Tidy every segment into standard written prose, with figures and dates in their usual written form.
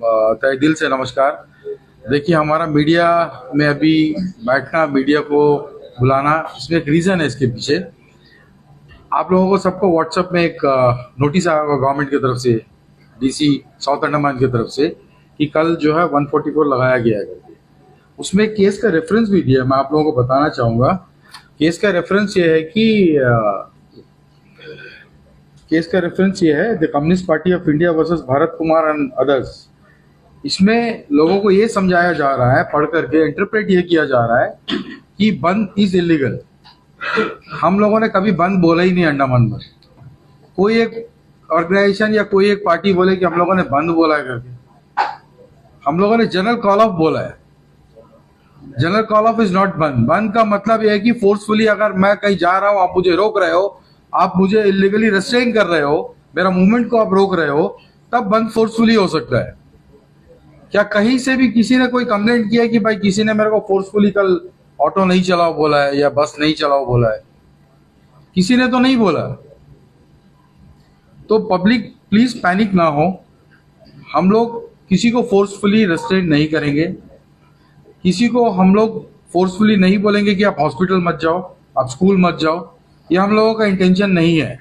तहे दिल से नमस्कार। देखिए, हमारा मीडिया में अभी बैठना, मीडिया को बुलाना, इसमें एक रीज़न है इसके पीछे। आप लोगों को सबको व्हाट्सएप में एक नोटिस आया होगा गवर्नमेंट की तरफ से, डीसी साउथ अंडमान की तरफ से, कि कल जो है 144 लगाया गया है करके। उसमें केस का रेफरेंस भी दिया है, मैं आप लोगों को बताना चाहूँगा। केस का रेफरेंस ये है कि the communist party of India versus Bharat Kumar and others. इसमें लोगों को ये समझाया जा रहा है, पढ़ करके इंटरप्रेट ये किया जा रहा है कि बंद इज इलीगल। हम लोगों ने कभी बंद बोला ही नहीं अंडमान में। कोई एक ऑर्गेनाइजेशन या कोई एक पार्टी बोले कि हम लोगों ने बंद बोला है करके। हम लोगों ने जनरल कॉल ऑफ बोला है। General call of is not बंद। बंद का मतलब यह है कि फोर्सफुली अगर मैं कहीं जा रहा हूं, आप मुझे रोक रहे हो, आप मुझे इलीगली रेस्ट्रेन कर रहे हो, मेरा मूवमेंट को आप रोक रहे हो, तब बंद फोर्सफुली हो सकता है। क्या कहीं से भी किसी ने कोई कंप्लेंट किया कि भाई किसी ने मेरे को फोर्सफुली कल ऑटो नहीं चलाओ बोला है या बस नहीं चलाओ बोला है? किसी ने तो नहीं बोला। तो पब्लिक प्लीज पैनिक ना हो। हम लोग किसी को फोर्सफुली रेस्ट्रेन नहीं करेंगे। किसी को हम लोग फोर्सफुली नहीं बोलेंगे कि आप हॉस्पिटल मत जाओ, आप स्कूल मत जाओ। ये हम लोगों का इंटेंशन नहीं है।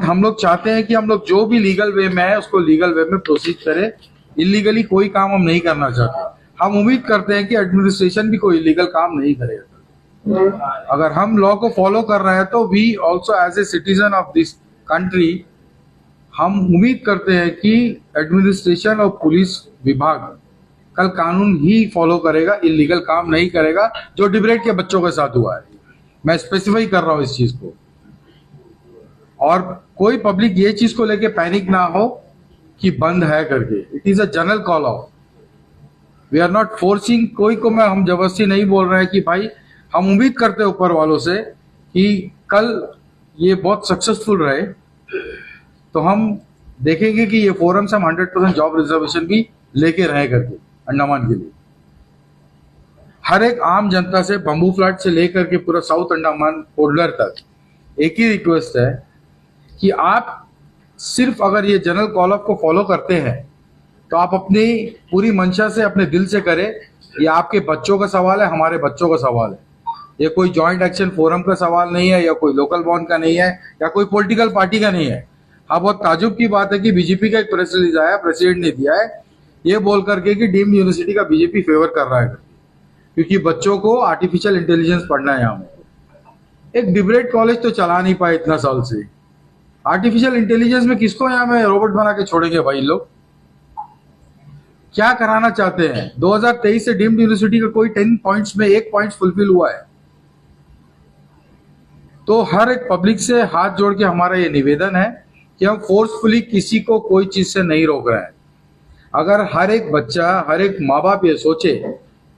हम लोग चाहते हैं कि हम लोग जो भी लीगल वे में है उसको लीगल वे में प्रोसीड करें। इलीगली कोई काम हम नहीं करना चाहते। हम उम्मीद करते हैं कि एडमिनिस्ट्रेशन भी कोई इलीगल काम नहीं करेगा। अगर हम लॉ को फॉलो कर रहे हैं तो we also as a citizen of this country, हम उम्मीद करते हैं कि एडमिनिस्ट्रेशन और पुलिस विभाग कल कानून ही फॉलो करेगा, इलीगल काम नहीं करेगा, जो डिबरेट के बच्चों के साथ हुआ है। मैं स्पेसिफाई कर रहा हूं इस चीज को। और कोई पब्लिक ये चीज को लेके पैनिक ना हो कि बंद है करके। It is a general call off. We are not forcing. कोई को मैं हम जबरदस्ती नहीं बोल रहे हैं कि भाई, हम उम्मीद करते हैं ऊपर वालों से कि कल ये बहुत सक्सेसफुल रहे, तो हम देखेंगे कि ये फोरम से हम 100% जॉब रिजर्वेशन भी लेके रहे करके अंडमान के लिए। हर एक आम जनता से, बंबू फ्लैट से लेकर के पूरा साउथ अंडमान पोर्टलर तक एक ही रिक्वेस्ट है कि आप सिर्फ अगर ये जनरल कॉल ऑफ को फॉलो करते हैं तो आप अपनी पूरी मंशा से, अपने दिल से करें। ये आपके बच्चों का सवाल है, हमारे बच्चों का सवाल है। ये कोई जॉइंट एक्शन फोरम का सवाल नहीं है, या कोई लोकल बॉन्ड का नहीं है, या कोई पॉलिटिकल पार्टी का नहीं है। हाँ, बहुत ताजुब की बात है कि बीजेपी का एक प्रेस रिलीज आया, प्रेसिडेंट ने दिया है ये बोल करके कि डीम्ड यूनिवर्सिटी का बीजेपी फेवर कर रहा है क्योंकि बच्चों को आर्टिफिशियल इंटेलिजेंस पढ़ना है। यहाँ में एक डिबरेट कॉलेज तो चला नहीं पाए इतना साल से। आर्टिफिशियल इंटेलिजेंस में किसको यहाँ में रोबोट बना के छोड़ेंगे भाई? लोग क्या कराना चाहते हैं? 2023 से डीम्ड यूनिवर्सिटी का कोई 10 पॉइंट्स में 1 पॉइंट फुलफिल हुआ है। तो हर एक पब्लिक से हाथ जोड़ के हमारा ये निवेदन है कि हम फोर्सफुली किसी को कोई चीज से नहीं रोक रहे हैं। अगर हर एक बच्चा, हर एक माँ बाप ये सोचे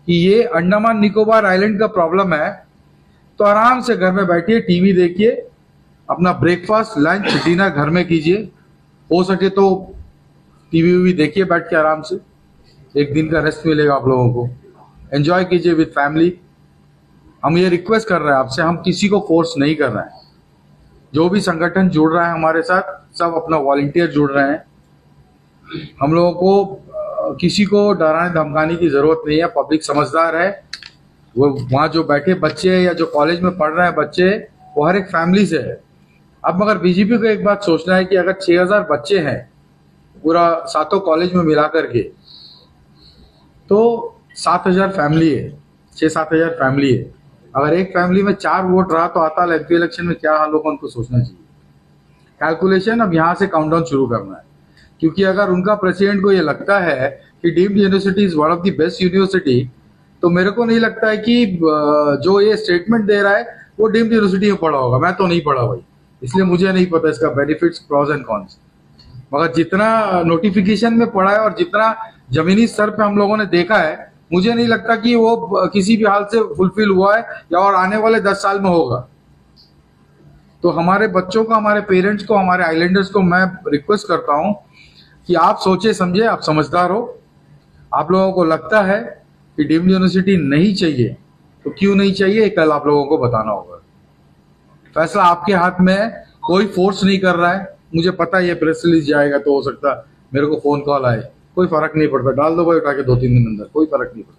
कि ये अंडमान निकोबार आइलैंड का प्रॉब्लम है, तो आराम से घर में बैठिए, टीवी देखिए, अपना ब्रेकफास्ट, लंच, डिनर घर में कीजिए। हो सके तो टीवी वी देखिए बैठ के आराम से। एक दिन का रेस्ट मिलेगा आप लोगों को। एंजॉय कीजिए विद फैमिली। हम ये रिक्वेस्ट कर रहे हैं आपसे, हम किसी को फोर्स नहीं कर रहे हैं। जो भी संगठन जुड़ रहा है हमारे साथ, सब अपना वॉलंटियर जुड़ रहे हैं। हम लोगों को किसी को डराने धमकाने की जरूरत नहीं है। पब्लिक समझदार है। वो वहाँ जो बैठे बच्चे या जो कॉलेज में पढ़ रहे हैं बच्चे, वो हर एक फैमिली से है। अब मगर बीजेपी को एक बात सोचना है कि अगर 6000 बच्चे हैं पूरा सातों कॉलेज में मिला करके, तो 7000 फैमिली है, 6-7 हजार फैमिली है। अगर एक फैमिली में 4 वोट रहा तो आता एमपी इलेक्शन में क्या हाल होगा, उनको सोचना चाहिए। कैलकुलेशन अब यहाँ से काउंटडाउन शुरू करना है। क्योंकि अगर उनका प्रेसिडेंट को ये लगता है कि deemed university is one of the best university, तो मेरे को नहीं लगता है कि जो ये स्टेटमेंट दे रहा है वो डीम्ड यूनिवर्सिटी में पढ़ा होगा। मैं तो नहीं पढ़ा भाई, इसलिए मुझे नहीं पता इसका बेनिफिट्स, प्रॉज एंड कॉन्स। मगर जितना नोटिफिकेशन में पढ़ा है और जितना जमीनी स्तर पे हम लोगों ने देखा है, मुझे नहीं लगता कि वो किसी भी हाल से फुलफिल हुआ है या और आने वाले 10 साल में होगा। तो हमारे बच्चों को, हमारे पेरेंट्स को, हमारे आइलैंडर्स को मैं रिक्वेस्ट करता हूं कि आप सोचे समझे, आप समझदार हो। आप लोगों को लगता है कि डीम्ड यूनिवर्सिटी नहीं चाहिए, तो क्यों नहीं चाहिए कल आप लोगों को बताना होगा। फैसला आपके हाथ में है। कोई फोर्स नहीं कर रहा है। मुझे पता है ये प्रेस रिलीज जाएगा तो हो सकता मेरे को फोन कॉल आए, कोई फर्क नहीं पड़ता, डाल दो भाई उठा के 2-3 दिन अंदर, कोई फर्क नहीं पड़ता।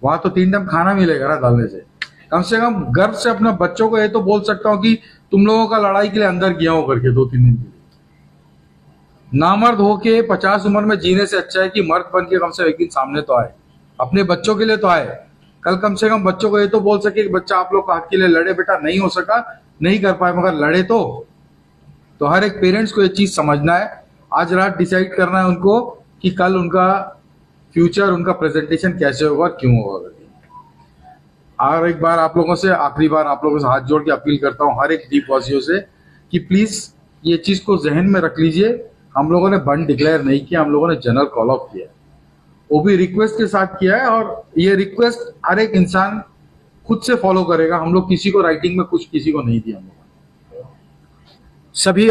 वहां तो 3 टाइम खाना मिलेगा ना डालने से कम गर्व से अपने बच्चों को ये तो बोल सकता हूँ कि तुम लोगों का लड़ाई के लिए अंदर गया हूं करके 2-3 दिन के लिए। नामर्द होके 50 उम्र में जीने से अच्छा है कि मर्द बन के कम से कम एक दिन सामने तो आए, अपने बच्चों के लिए तो आए। कल कम से कम बच्चों को ये तो बोल सके कि बच्चा आप लोग हक के लिए लड़े, बेटा नहीं हो सका, नहीं कर पाए, मगर लड़े तो हर एक पेरेंट्स को ये चीज समझना है। आज रात डिसाइड करना है उनको कि कल उनका फ्यूचर, उनका प्रेजेंटेशन कैसे होगा और क्यों होगा। और एक बार आप लोगों से, आखिरी बार आप लोगों से हाथ जोड़ के अपील करता हूं हर एक दीप वासियों से कि प्लीज ये चीज को जहन में रख लीजिए। हम लोगों ने बंद डिक्लेयर नहीं किया, हम लोगों ने जनरल कॉल ऑफ किया, वो भी रिक्वेस्ट के साथ किया है। और ये रिक्वेस्ट हर एक इंसान खुद से फॉलो करेगा। हम लोग किसी को राइटिंग में कुछ किसी को नहीं दिया। हम लोग सभी